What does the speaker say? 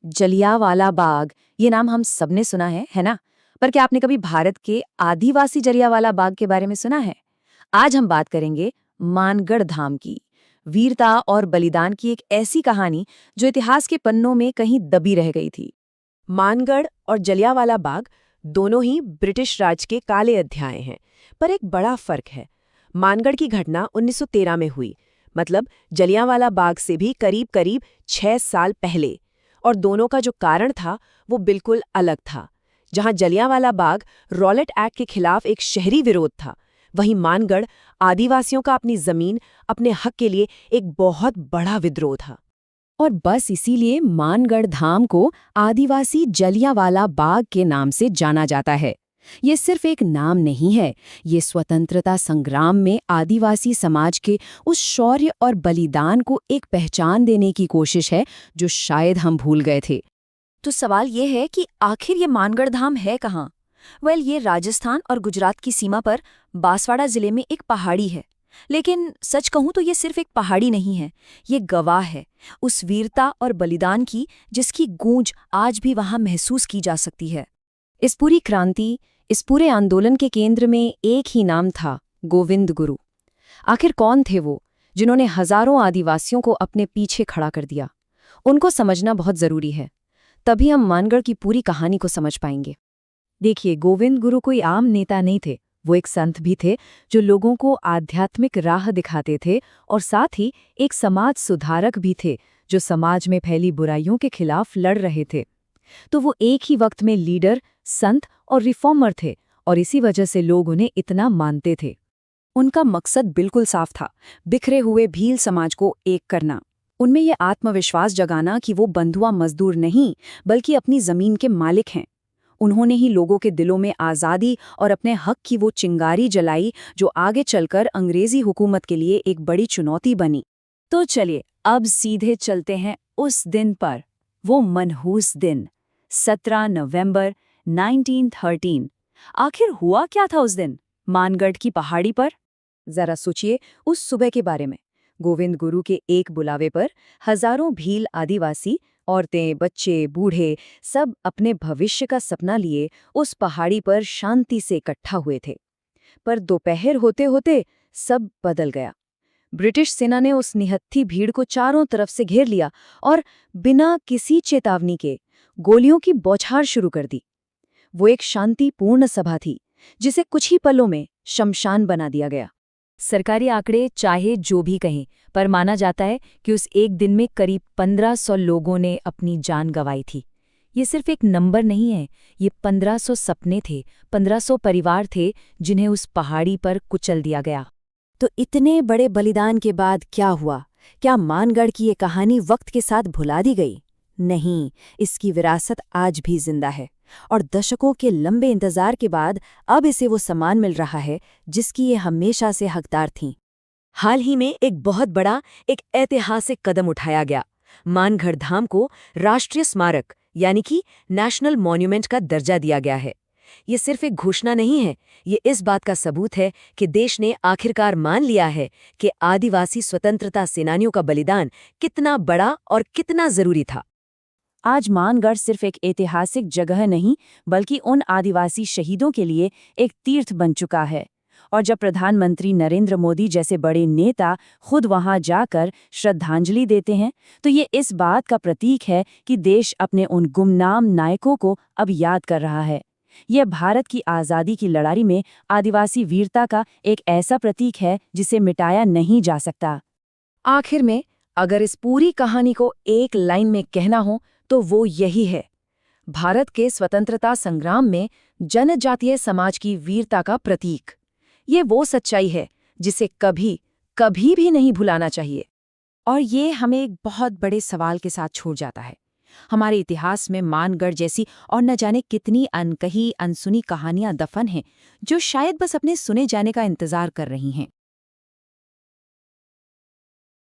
जलियांवाला बाग, ये नाम हम सबने सुना है ना? पर क्या आपने कभी भारत के आदिवासी जलियांवाला बाग के बारे में सुना है? आज हम बात करेंगे मानगढ़ धाम की। वीरता और बलिदान की एक ऐसी कहानी जो इतिहास के पन्नों में कहीं दबी रह गई थी। मानगढ़ और जलियांवाला बाग दोनों ही ब्रिटिश राज के काले अध्याय हैं, पर एक बड़ा फर्क है। मानगढ़ की घटना 1913 में हुई, मतलब जलियांवाला बाग से भी करीब-करीब 6 साल पहले, और दोनों का जो कारण था वो बिल्कुल अलग था। जहां जलियांवाला बाग रॉलेट एक्ट के खिलाफ एक शहरी विरोध था, वहीं मानगढ़ आदिवासियों का अपनी जमीन, अपने हक के लिए एक बहुत बड़ा विद्रोह था। और बस इसीलिए मानगढ़ धाम को आदिवासी जलियांवाला बाग के नाम से जाना जाता है। ये सिर्फ एक नाम नहीं है, ये स्वतंत्रता संग्राम में आदिवासी समाज के उस शौर्य और बलिदान को एक पहचान देने की कोशिश है जो शायद हम भूल गए थे। तो सवाल ये है कि आखिर ये मानगढ़ धाम है कहाँ? ये राजस्थान और गुजरात की सीमा पर बांसवाड़ा जिले में एक पहाड़ी है। लेकिन सच कहूं तो ये सिर्फ एक पहाड़ी नहीं है, ये गवाह है उस वीरता और बलिदान की जिसकी गूंज आज भी वहां महसूस की जा सकती है। इस पूरी क्रांति, इस पूरे आंदोलन के केंद्र में एक ही नाम था, गोविंद गुरु। आखिर कौन थे वो, जिन्होंने हजारों आदिवासियों को अपने पीछे खड़ा कर दिया? उनको समझना बहुत जरूरी है, तभी हम मानगढ़ की पूरी कहानी को समझ पाएंगे। देखिए, गोविंद गुरु कोई आम नेता नहीं थे, वो एक संत भी थे जो लोगों को आध्यात्मिक राह दिखाते थे और साथ ही एक समाज सुधारक भी थे जो समाज में फैली बुराइयों के खिलाफ लड़ रहे थे। तो वो एक ही वक्त में लीडर, संत और रिफॉर्मर थे, और इसी वजह से लोग उन्हें इतना मानते थे। उनका मकसद बिल्कुल साफ था, बिखरे हुए भील समाज को एक करना। उनमें ये आत्मविश्वास जगाना कि वो बंधुआ मजदूर नहीं बल्कि अपनी जमीन के मालिक हैं। उन्होंने ही लोगों के दिलों में आज़ादी और अपने हक की वो चिंगारी जलाई जो आगे चलकर अंग्रेजी हुकूमत के लिए एक बड़ी चुनौती बनी। तो चलिए अब सीधे चलते हैं उस दिन पर, वो मनहूस दिन, 17 नवंबर 1913। आखिर हुआ क्या था उस दिन मानगढ़ की पहाड़ी पर? जरा सोचिए उस सुबह के बारे में। गोविंद गुरु के एक बुलावे पर हजारों भील आदिवासी, औरतें, बच्चे, बूढ़े, सब अपने भविष्य का सपना लिए उस पहाड़ी पर शांति से इकट्ठा हुए थे। पर दोपहर होते होते सब बदल गया। ब्रिटिश सेना ने उस निहत्थी भीड़ को चारों तरफ से घेर लिया और बिना किसी चेतावनी के गोलियों की बौछार शुरू कर दी। वो एक शांतिपूर्ण सभा थी जिसे कुछ ही पलों में शमशान बना दिया गया। सरकारी आंकड़े चाहे जो भी कहें, पर माना जाता है कि उस एक दिन में करीब 1500 लोगों ने अपनी जान गंवाई थी। ये सिर्फ एक नंबर नहीं है, ये 1500 सपने थे, 1500 परिवार थे जिन्हें उस पहाड़ी पर कुचल दिया गया। तो इतने बड़े बलिदान के बाद क्या हुआ? क्या मानगढ़ की ये कहानी वक्त के साथ भुला दी गई? नहीं, इसकी विरासत आज भी जिंदा है, और दशकों के लंबे इंतजार के बाद अब इसे वो सम्मान मिल रहा है जिसकी ये हमेशा से हकदार थीं। हाल ही में एक बहुत बड़ा, एक ऐतिहासिक कदम उठाया गया। मानगढ़ धाम को राष्ट्रीय स्मारक यानी कि नेशनल मॉन्यूमेंट का दर्जा दिया गया है। ये सिर्फ एक घोषणा नहीं है, ये इस बात का सबूत है कि देश ने आखिरकार मान लिया है कि आदिवासी स्वतंत्रता सेनानियों का बलिदान कितना बड़ा और कितना जरूरी था। आज मानगढ़ सिर्फ एक ऐतिहासिक जगह नहीं बल्कि उन आदिवासी शहीदों के लिए एक तीर्थ बन चुका है। और जब प्रधानमंत्री नरेंद्र मोदी जैसे बड़े नेता खुद वहां जाकर श्रद्धांजलि देते हैं, तो ये इस बात का प्रतीक है कि देश अपने उन गुमनाम नायकों को अब याद कर रहा है। यह भारत की आज़ादी की लड़ाई में आदिवासी वीरता का एक ऐसा प्रतीक है जिसे मिटाया नहीं जा सकता। आखिर में अगर इस पूरी कहानी को एक लाइन में कहना हो तो वो यही है, भारत के स्वतंत्रता संग्राम में जनजातीय समाज की वीरता का प्रतीक। ये वो सच्चाई है जिसे कभी कभी भी नहीं भुलाना चाहिए। और ये हमें एक बहुत बड़े सवाल के साथ छोड़ जाता है। हमारे इतिहास में मानगढ़ जैसी और न जाने कितनी अनकही अनसुनी कहानियां दफन हैं जो शायद बस अपने सुने जाने का इंतजार कर रही हैं।